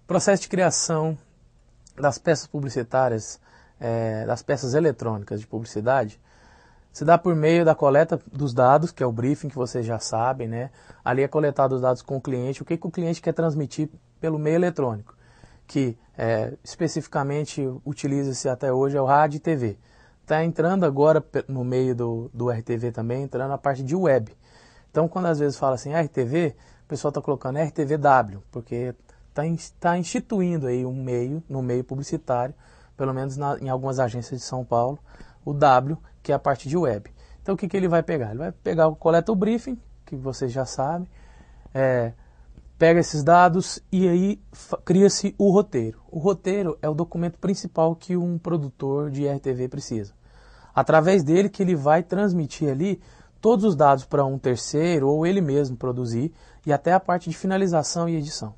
Processo de criação das peças publicitárias, das peças eletrônicas de publicidade, se dá por meio da coleta dos dados, que é o briefing que vocês já sabem, né? Ali é coletado os dados com o cliente, o que o cliente quer transmitir pelo meio eletrônico, que especificamente utiliza-se até hoje é o rádio e TV. Está entrando agora no meio do RTV também, entrando a parte de web. Então, quando às vezes fala assim RTV, o pessoal está colocando RTVW, porque está instituindo aí no meio publicitário, pelo menos em algumas agências de São Paulo, o W, que é a parte de web. Então, o que ele vai pegar? Ele vai pegar, coleta o briefing, que vocês já sabem, pega esses dados e aí cria-se o roteiro. O roteiro é o documento principal que um produtor de RTV precisa. Através dele que ele vai transmitir ali todos os dados para um terceiro ou ele mesmo produzir e até a parte de finalização e edição.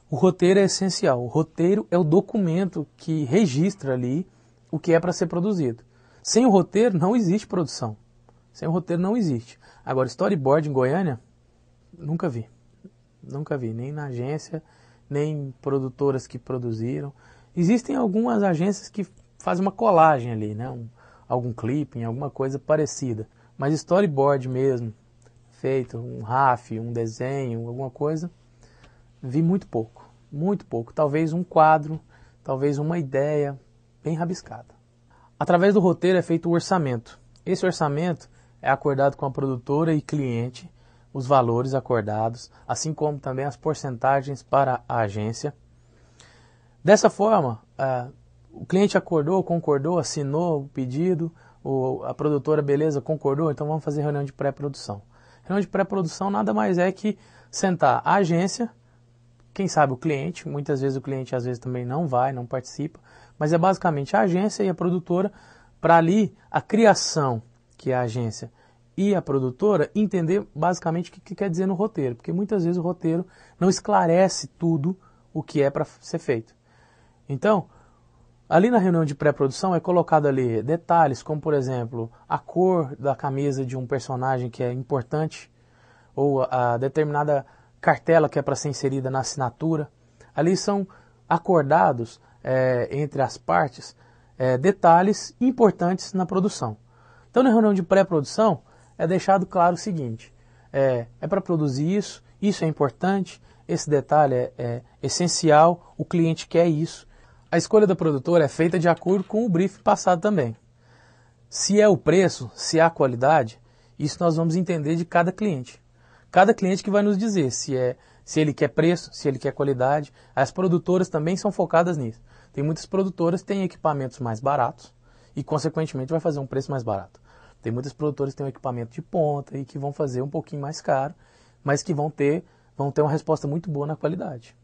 O roteiro é essencial. O roteiro é o documento que registra ali o que é para ser produzido. Sem o roteiro não existe produção. Sem o roteiro não existe. Agora, storyboard em Goiânia, nunca vi. Nunca vi, nem na agência, nem produtoras que produziram. Existem algumas agências que fazem uma colagem ali, né? Algum clipping, alguma coisa parecida. Mas storyboard mesmo, feito, um RAF, um desenho, alguma coisa, vi muito pouco. Muito pouco. Talvez um quadro, talvez uma ideia bem rabiscada. Através do roteiro é feito o orçamento. Esse orçamento é acordado com a produtora e cliente, os valores acordados, assim como também as porcentagens para a agência. Dessa forma, o cliente acordou, concordou, assinou o pedido, a produtora, beleza, concordou, então vamos fazer reunião de pré-produção. Reunião de pré-produção nada mais é que sentar a agência, quem sabe o cliente, muitas vezes o cliente às vezes também não vai, não participa, mas é basicamente a agência e a produtora, para ali a criação, que é a agência, e a produtora entender basicamente o que quer dizer no roteiro, porque muitas vezes o roteiro não esclarece tudo o que é para ser feito. Então, ali na reunião de pré-produção é colocado ali detalhes, como por exemplo, a cor da camisa de um personagem que é importante, ou a determinada cartela que é para ser inserida na assinatura. Ali são acordados entre as partes detalhes importantes na produção. Então, na reunião de pré-produção, é deixado claro o seguinte, é para produzir isso é importante, esse detalhe é essencial, o cliente quer isso. A escolha da produtora é feita de acordo com o briefing passado também. Se é o preço, se é a qualidade, isso nós vamos entender de cada cliente. Cada cliente que vai nos dizer se ele quer preço, se ele quer qualidade. As produtoras também são focadas nisso. Tem muitas produtoras que têm equipamentos mais baratos e, consequentemente, vai fazer um preço mais barato. Tem muitas produtoras que têm um equipamento de ponta e que vão fazer um pouquinho mais caro, mas que vão ter uma resposta muito boa na qualidade.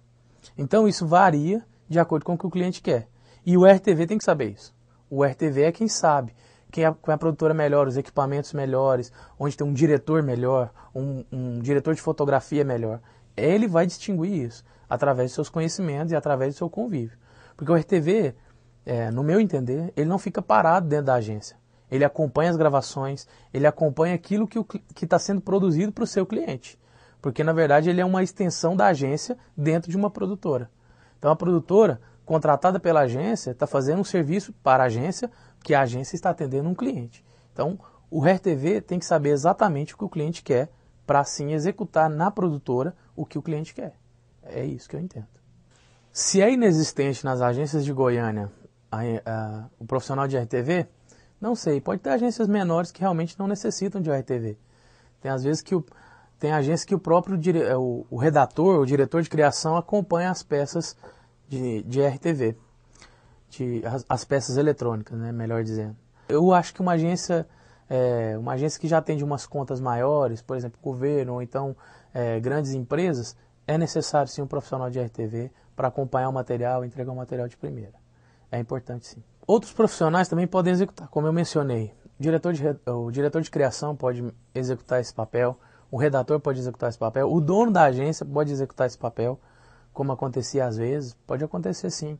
Então isso varia de acordo com o que o cliente quer. E o RTV tem que saber isso. O RTV é quem sabe, quem é a produtora melhor, os equipamentos melhores, onde tem um diretor melhor, um diretor de fotografia melhor. Ele vai distinguir isso através dos seus conhecimentos e através do seu convívio. Porque o RTV, no meu entender, ele não fica parado dentro da agência. Ele acompanha as gravações, ele acompanha aquilo que está sendo produzido para o seu cliente. Porque, na verdade, ele é uma extensão da agência dentro de uma produtora. Então, a produtora, contratada pela agência, está fazendo um serviço para a agência, que a agência está atendendo um cliente. Então, o RTV tem que saber exatamente o que o cliente quer, para assim executar na produtora o que o cliente quer. É isso que eu entendo. Se é inexistente nas agências de Goiânia o profissional de RTV, não sei, pode ter agências menores que realmente não necessitam de RTV. Tem às vezes tem agências que o próprio o redator, o diretor de criação acompanha as peças de RTV, as peças eletrônicas, né, melhor dizendo. Eu acho que uma agência que já atende umas contas maiores, por exemplo, governo ou então grandes empresas, é necessário sim um profissional de RTV para acompanhar o material, entregar o material de primeira. É importante sim. Outros profissionais também podem executar, como eu mencionei. O diretor de criação pode executar esse papel, o redator pode executar esse papel, o dono da agência pode executar esse papel, como acontecia às vezes, pode acontecer sim.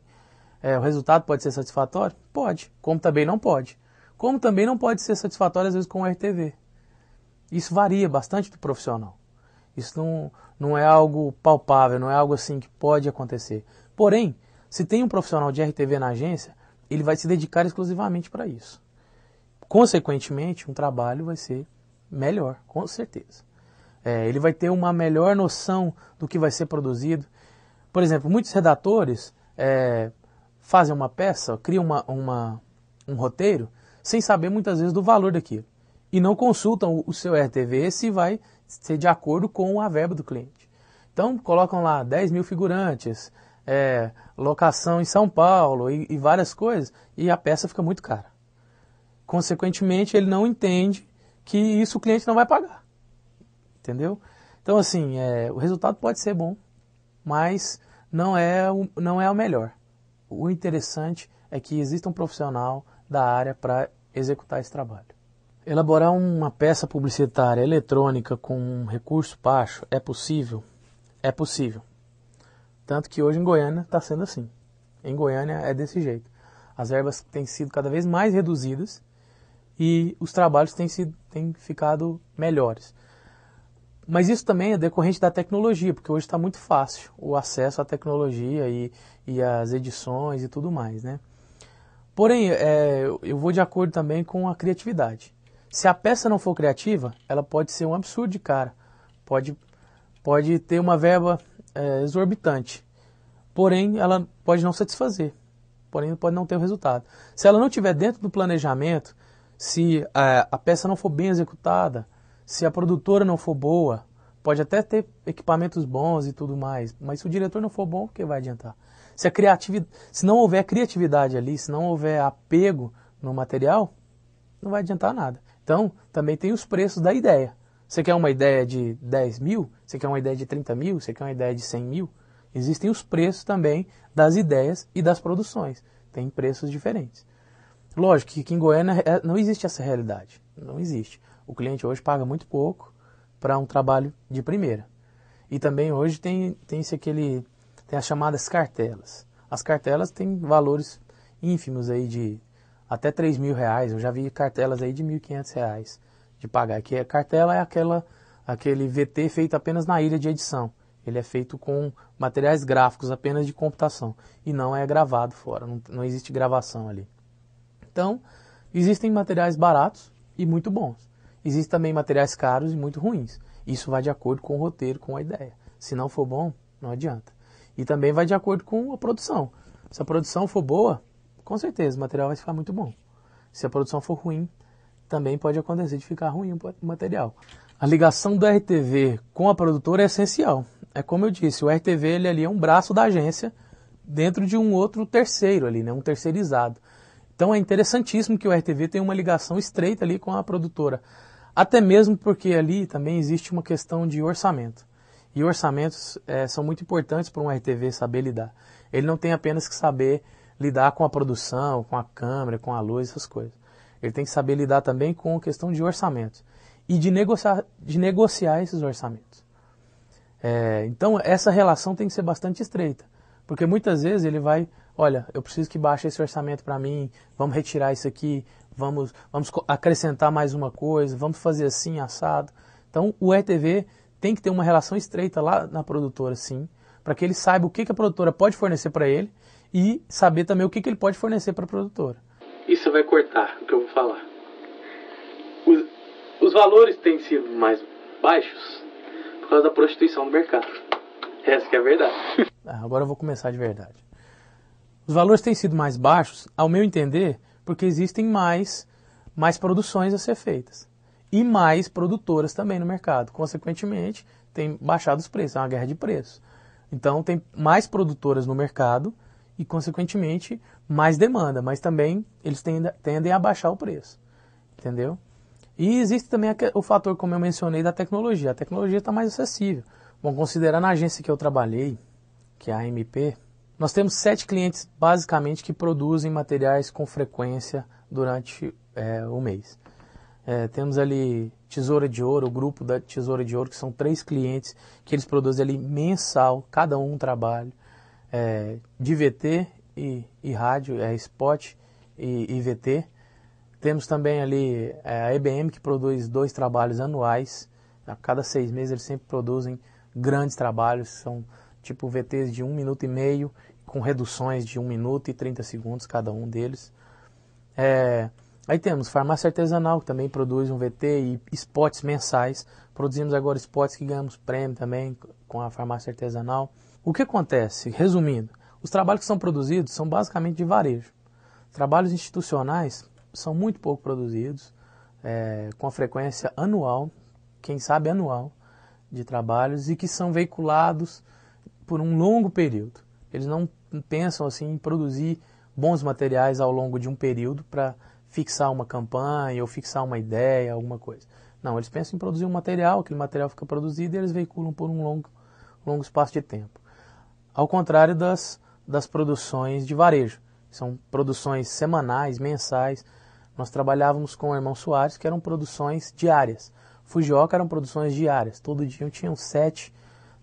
O resultado pode ser satisfatório? Pode, como também não pode. Como também não pode ser satisfatório às vezes com o RTV. Isso varia bastante do profissional. Isso não é algo palpável, não é algo assim que pode acontecer. Porém, se tem um profissional de RTV na agência, ele vai se dedicar exclusivamente para isso. Consequentemente, um trabalho vai ser melhor, com certeza. Ele vai ter uma melhor noção do que vai ser produzido. Por exemplo, muitos redatores fazem uma peça, criam um roteiro, sem saber muitas vezes do valor daquilo. E não consultam o seu RTV se vai ser de acordo com a verba do cliente. Então, colocam lá 10 mil figurantes, locação em São Paulo e várias coisas, e a peça fica muito cara. Consequentemente, ele não entende que isso o cliente não vai pagar. Entendeu? Então, assim, o resultado pode ser bom, mas não é o melhor. O interessante é que exista um profissional da área para executar esse trabalho. Elaborar uma peça publicitária eletrônica com um recurso baixo é possível? É possível. Tanto que hoje em Goiânia está sendo assim. Em Goiânia é desse jeito. As verbas têm sido cada vez mais reduzidas e os trabalhos têm ficado melhores. Mas isso também é decorrente da tecnologia, porque hoje está muito fácil o acesso à tecnologia e às edições e tudo mais, né? Porém, eu vou de acordo também com a criatividade. Se a peça não for criativa, ela pode ser um absurdo de cara. Pode ter uma verba exorbitante. Porém, ela pode não satisfazer. Porém, pode não ter o resultado. Se ela não estiver dentro do planejamento, se a peça não for bem executada, se a produtora não for boa, pode até ter equipamentos bons e tudo mais, mas se o diretor não for bom, o que vai adiantar? Se não houver criatividade ali, se não houver apego no material, não vai adiantar nada. Então, também tem os preços da ideia. Você quer uma ideia de 10 mil? Você quer uma ideia de 30 mil? Você quer uma ideia de 100 mil? Existem os preços também das ideias e das produções. Tem preços diferentes. Lógico que aqui em Goiânia não existe essa realidade. Não existe. O cliente hoje paga muito pouco para um trabalho de primeira. E também hoje tem as chamadas cartelas. As cartelas têm valores ínfimos aí de até 3 mil reais. Eu já vi cartelas aí de 1.500 reais de pagar. Que a cartela é aquele VT feito apenas na ilha de edição. Ele é feito com materiais gráficos apenas de computação. E não é gravado fora. Não existe gravação ali. Então, existem materiais baratos e muito bons. Existem também materiais caros e muito ruins. Isso vai de acordo com o roteiro, com a ideia. Se não for bom, não adianta. E também vai de acordo com a produção. Se a produção for boa, com certeza o material vai ficar muito bom. Se a produção for ruim, também pode acontecer de ficar ruim o material. A ligação do RTV com a produtora é essencial. É como eu disse, o RTV ele ali é um braço da agência dentro de um outro terceiro ali, né, um terceirizado. Então é interessantíssimo que o RTV tenha uma ligação estreita ali com a produtora. Até mesmo porque ali também existe uma questão de orçamento. E orçamentos são muito importantes para um RTV saber lidar. Ele não tem apenas que saber lidar com a produção, com a câmera, com a luz, essas coisas. Ele tem que saber lidar também com a questão de orçamentos. E de negociar esses orçamentos. Então essa relação tem que ser bastante estreita. Porque muitas vezes ele vai, olha, eu preciso que baixe esse orçamento para mim, vamos retirar isso aqui, vamos acrescentar mais uma coisa, vamos fazer assim, assado. Então o RTV tem que ter uma relação estreita lá na produtora, sim, para que ele saiba o que a produtora pode fornecer para ele e saber também o que ele pode fornecer para a produtora. Isso vai cortar o que eu vou falar. Os valores têm sido mais baixos por causa da prostituição do mercado. Essa que é a verdade. Agora eu vou começar de verdade. Os valores têm sido mais baixos, ao meu entender, porque existem mais produções a ser feitas. E mais produtoras também no mercado. Consequentemente, tem baixado os preços, é uma guerra de preços. Então, tem mais produtoras no mercado e, consequentemente, mais demanda. Mas também eles tendem a baixar o preço. Entendeu? E existe também o fator, como eu mencionei, da tecnologia. A tecnologia está mais acessível. Bom, considerando a agência que eu trabalhei, que é a AMP, nós temos 7 clientes, basicamente, que produzem materiais com frequência durante o mês. Temos ali Tesoura de Ouro, o grupo da Tesoura de Ouro, que são 3 clientes, que eles produzem ali mensal, cada um trabalho, de VT e rádio, spot e VT. Temos também ali a EBM, que produz 2 trabalhos anuais. A cada 6 meses eles sempre produzem grandes trabalhos, são tipo VTs de 1 minuto e meio, com reduções de 1 minuto e 30 segundos cada um deles. Aí temos farmácia artesanal, que também produz um VT e spots mensais. Produzimos agora spots que ganhamos prêmio também com a farmácia artesanal. O que acontece? Resumindo, os trabalhos que são produzidos são basicamente de varejo. Trabalhos institucionais são muito pouco produzidos, com a frequência anual, quem sabe anual, de trabalhos e que são veiculados por um longo período. Eles não pensam assim em produzir bons materiais ao longo de um período para fixar uma campanha ou fixar uma ideia, alguma coisa. Não, eles pensam em produzir um material, aquele material fica produzido e eles veiculam por um longo espaço de tempo. Ao contrário das produções de varejo, são produções semanais, mensais. Nós trabalhávamos com o irmão Soares, que eram produções diárias. Fujioka eram produções diárias, todo dia tinham 7,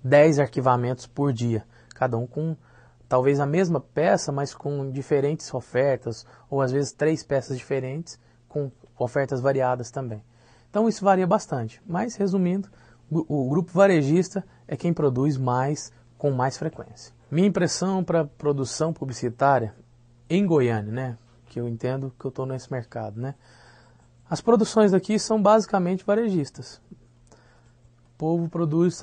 10 arquivamentos por dia, cada um com talvez a mesma peça, mas com diferentes ofertas, ou às vezes 3 peças diferentes, com ofertas variadas também. Então isso varia bastante, mas resumindo, o grupo varejista é quem produz mais, com mais frequência. Minha impressão para produção publicitária em Goiânia, né, que eu entendo que eu estou nesse mercado, né, as produções aqui são basicamente varejistas. O povo produz,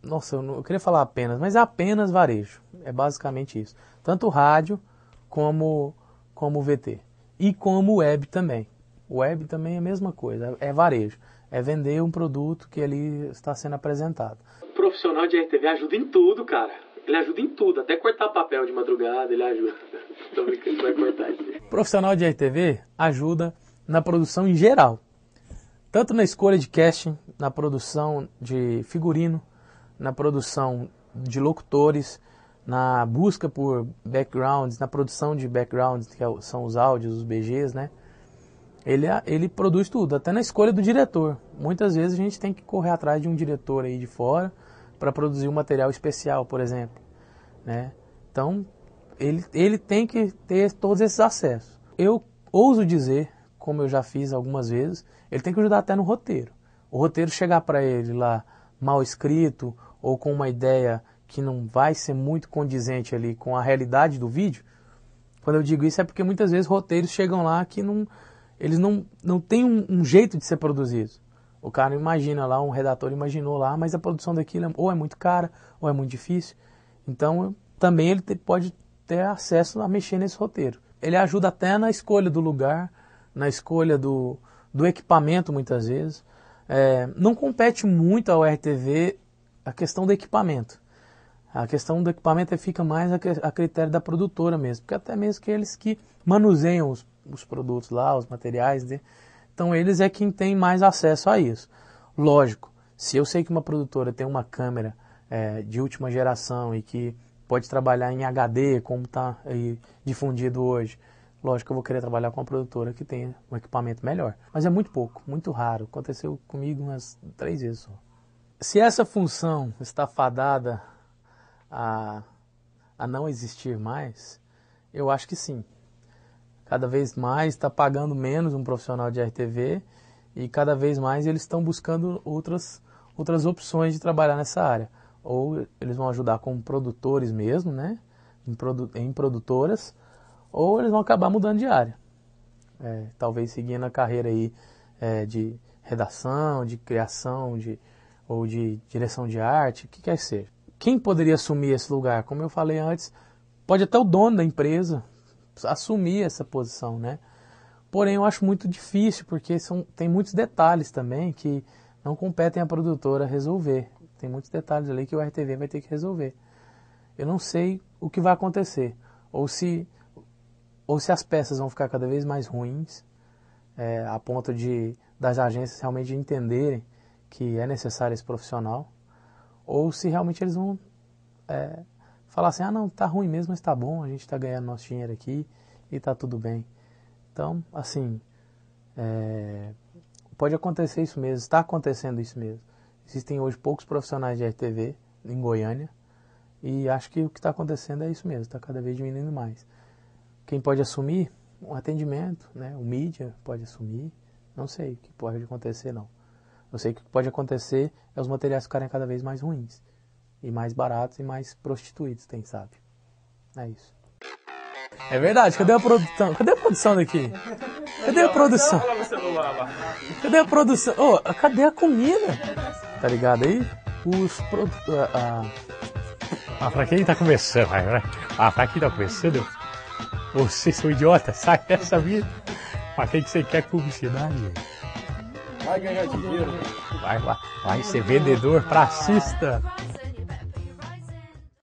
nossa, eu queria falar apenas, mas é apenas varejo. É basicamente isso. Tanto rádio como o VT. E como web também. O web também é a mesma coisa, é varejo. É vender um produto que ali está sendo apresentado. O profissional de RTV ajuda em tudo, cara. Ele ajuda em tudo, até cortar papel de madrugada, ele ajuda. Tô brincando que vai cortar isso. O profissional de RTV ajuda na produção em geral. Tanto na escolha de casting, na produção de figurino, na produção de locutores, na busca por backgrounds, na produção de backgrounds, que são os áudios, os BGs, né? Ele produz tudo, até na escolha do diretor. Muitas vezes a gente tem que correr atrás de um diretor aí de fora para produzir um material especial, por exemplo, né? Então, ele tem que ter todos esses acessos. Eu ouso dizer, como eu já fiz algumas vezes, ele tem que ajudar até no roteiro. O roteiro chegar para ele lá mal escrito ou com uma ideia que não vai ser muito condizente ali com a realidade do vídeo. Quando eu digo isso é porque muitas vezes roteiros chegam lá que eles não têm um jeito de ser produzidos. O cara imagina lá, um redator imaginou lá, mas a produção daquilo ou é muito cara ou é muito difícil. Então também ele pode ter acesso a mexer nesse roteiro. Ele ajuda até na escolha do lugar, na escolha do equipamento muitas vezes. Não compete muito ao RTV a questão do equipamento. A questão do equipamento fica mais a critério da produtora mesmo, porque até mesmo que eles que manuseiam os produtos lá, os materiais, né? Então eles é quem tem mais acesso a isso. Lógico, se eu sei que uma produtora tem uma câmera de última geração e que pode trabalhar em HD, como está difundido hoje, lógico que eu vou querer trabalhar com uma produtora que tenha um equipamento melhor. Mas é muito pouco, muito raro. Aconteceu comigo umas 3 vezes só. Se essa função está fadada a não existir mais, eu acho que sim. Cada vez mais está pagando menos um profissional de RTV e cada vez mais eles estão buscando outras opções de trabalhar nessa área. Ou eles vão ajudar como produtores mesmo, né? Em produtoras, ou eles vão acabar mudando de área. Talvez seguindo a carreira aí de redação, de criação, ou de direção de arte, o que quer que seja. Quem poderia assumir esse lugar? Como eu falei antes, pode até o dono da empresa assumir essa posição, né? Porém, eu acho muito difícil, porque tem muitos detalhes também que não competem à produtora resolver. Tem muitos detalhes ali que o RTV vai ter que resolver. Eu não sei o que vai acontecer, ou se as peças vão ficar cada vez mais ruins, a ponto das agências realmente entenderem que é necessário esse profissional, ou se realmente eles vão falar assim, não, tá ruim mesmo, mas tá bom, a gente tá ganhando nosso dinheiro aqui e tá tudo bem. Então, assim, pode acontecer isso mesmo, está acontecendo isso mesmo. Existem hoje poucos profissionais de RTV em Goiânia e acho que o que está acontecendo é isso mesmo, está cada vez diminuindo mais. Quem pode assumir? Um atendimento, né? O mídia pode assumir, não sei o que pode acontecer não. Eu sei que o que pode acontecer é os materiais ficarem cada vez mais ruins, e mais baratos e mais prostituídos, quem sabe. É isso. É verdade, cadê a produção? Cadê a produção daqui? Cadê a produção? Cadê a produção? Oh, cadê a comida? Tá ligado aí? Os produtores... Pra quem tá começando, pra quem tá começando, vocês são idiotas, sai dessa vida. Pra quem que você quer publicidade? Vai ganhar dinheiro. Vai ser vendedor, pracista.